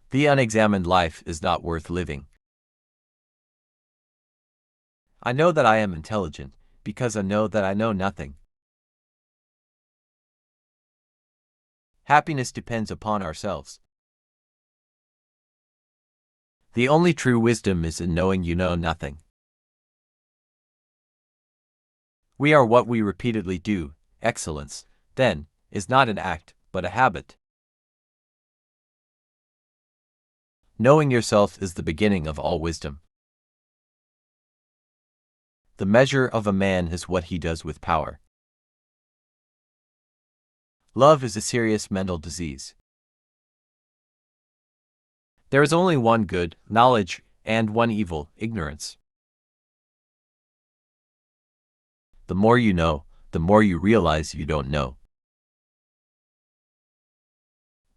The unexamined life is not worth living. I know that I am intelligent, because I know that I know nothing. Happiness depends upon ourselves. The only true wisdom is in knowing you know nothing. We are what we repeatedly do. Excellence, then, is not an act, but a habit. Knowing yourself is the beginning of all wisdom. The measure of a man is what he does with power. Love is a serious mental disease. There is only one good, knowledge, and one evil, ignorance. The more you know, the more you realize you don't know.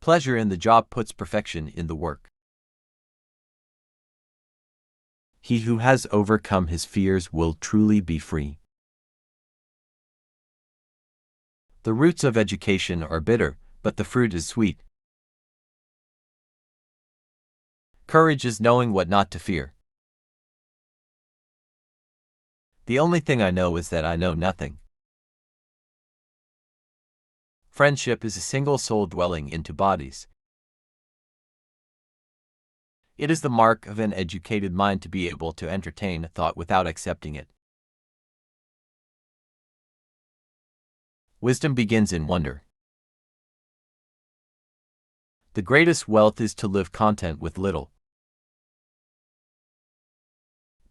Pleasure in the job puts perfection in the work. He who has overcome his fears will truly be free. The roots of education are bitter, but the fruit is sweet. Courage is knowing what not to fear. The only thing I know is that I know nothing. Friendship is a single soul dwelling in two bodies. It is the mark of an educated mind to be able to entertain a thought without accepting it. Wisdom begins in wonder. The greatest wealth is to live content with little.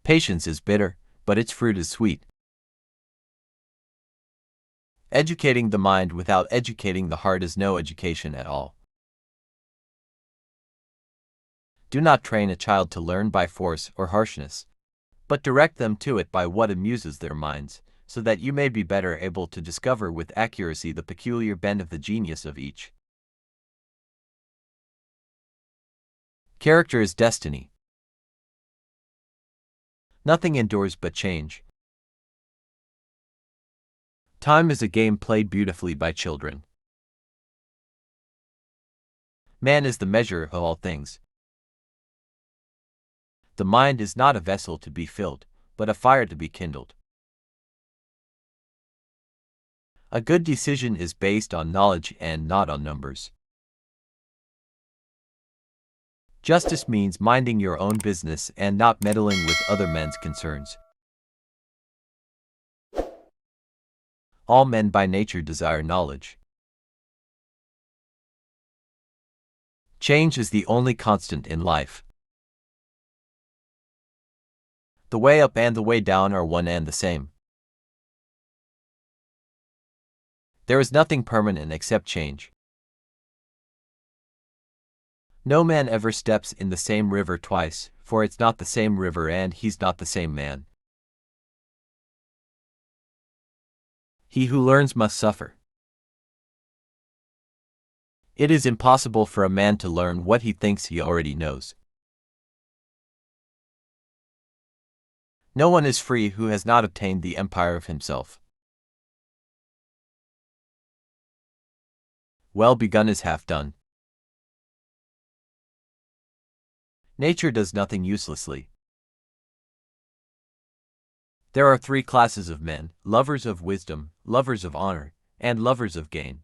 Patience is bitter, but its fruit is sweet. Educating the mind without educating the heart is no education at all. Do not train a child to learn by force or harshness, but direct them to it by what amuses their minds, so that you may be better able to discover with accuracy the peculiar bent of the genius of each. Character is destiny. Nothing endures but change. Time is a game played beautifully by children. Man is the measure of all things. The mind is not a vessel to be filled, but a fire to be kindled. A good decision is based on knowledge and not on numbers. Justice means minding your own business and not meddling with other men's concerns. All men by nature desire knowledge. Change is the only constant in life. The way up and the way down are one and the same. There is nothing permanent except change. No man ever steps in the same river twice, for it's not the same river and he's not the same man. He who learns must suffer. It is impossible for a man to learn what he thinks he already knows. No one is free who has not obtained the empire of himself. Well begun is half done. Nature does nothing uselessly. There are three classes of men: lovers of wisdom, lovers of honor, and lovers of gain.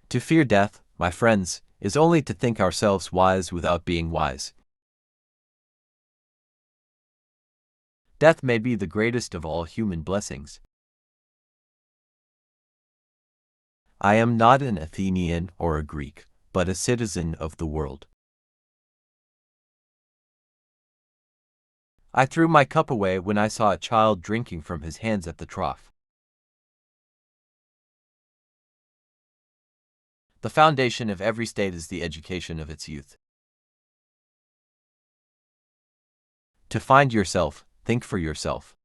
To fear death, my friends, is only to think ourselves wise without being wise. Death may be the greatest of all human blessings. I am not an Athenian or a Greek, but a citizen of the world. I threw my cup away when I saw a child drinking from his hands at the trough. The foundation of every state is the education of its youth. To find yourself, think for yourself.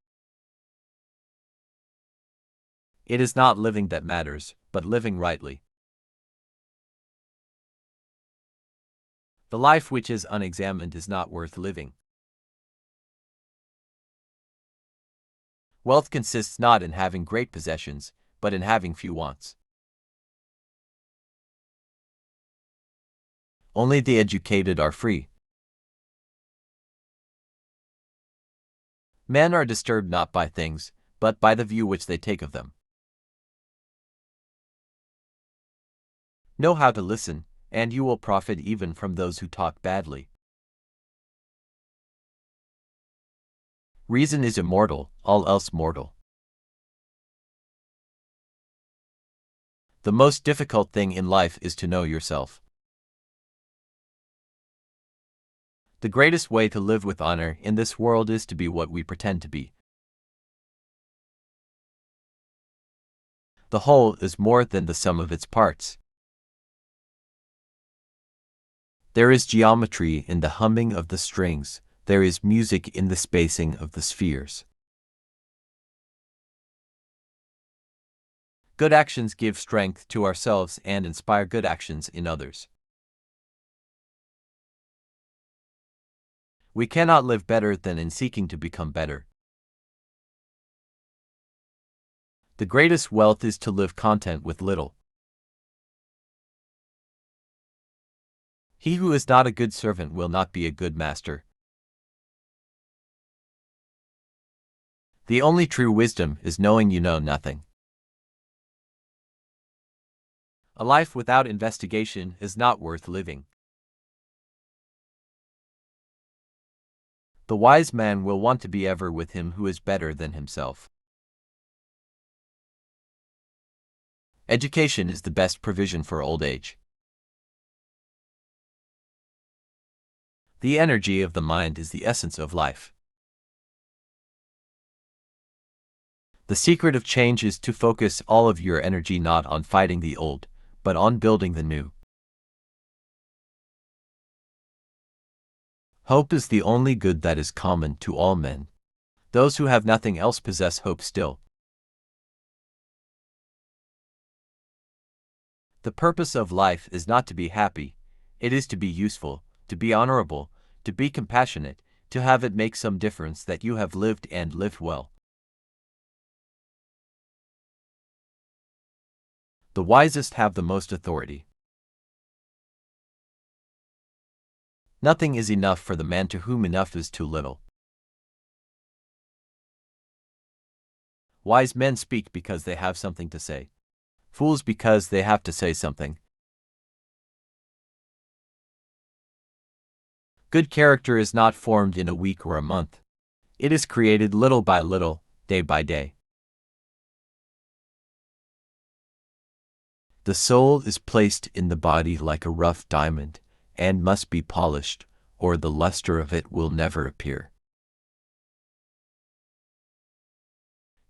It is not living that matters, but living rightly. The life which is unexamined is not worth living. Wealth consists not in having great possessions, but in having few wants. Only the educated are free. Men are disturbed not by things, but by the view which they take of them. Know how to listen, and you will profit even from those who talk badly. Reason is immortal, all else mortal. The most difficult thing in life is to know yourself. The greatest way to live with honor in this world is to be what we pretend to be. The whole is more than the sum of its parts. There is geometry in the humming of the strings. There is music in the spacing of the spheres. Good actions give strength to ourselves and inspire good actions in others. We cannot live better than in seeking to become better. The greatest wealth is to live content with little. He who is not a good servant will not be a good master. The only true wisdom is knowing you know nothing. A life without investigation is not worth living. The wise man will want to be ever with him who is better than himself. Education is the best provision for old age. The energy of the mind is the essence of life. The secret of change is to focus all of your energy not on fighting the old, but on building the new. Hope is the only good that is common to all men. Those who have nothing else possess hope still. The purpose of life is not to be happy, it is to be useful, to be honorable, to be compassionate, to have it make some difference that you have lived and lived well. The wisest have the most authority. Nothing is enough for the man to whom enough is too little. Wise men speak because they have something to say. Fools because they have to say something. Good character is not formed in a week or a month. It is created little by little, day by day. The soul is placed in the body like a rough diamond, and must be polished, or the luster of it will never appear.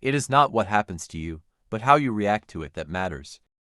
It is not what happens to you, but how you react to it that matters.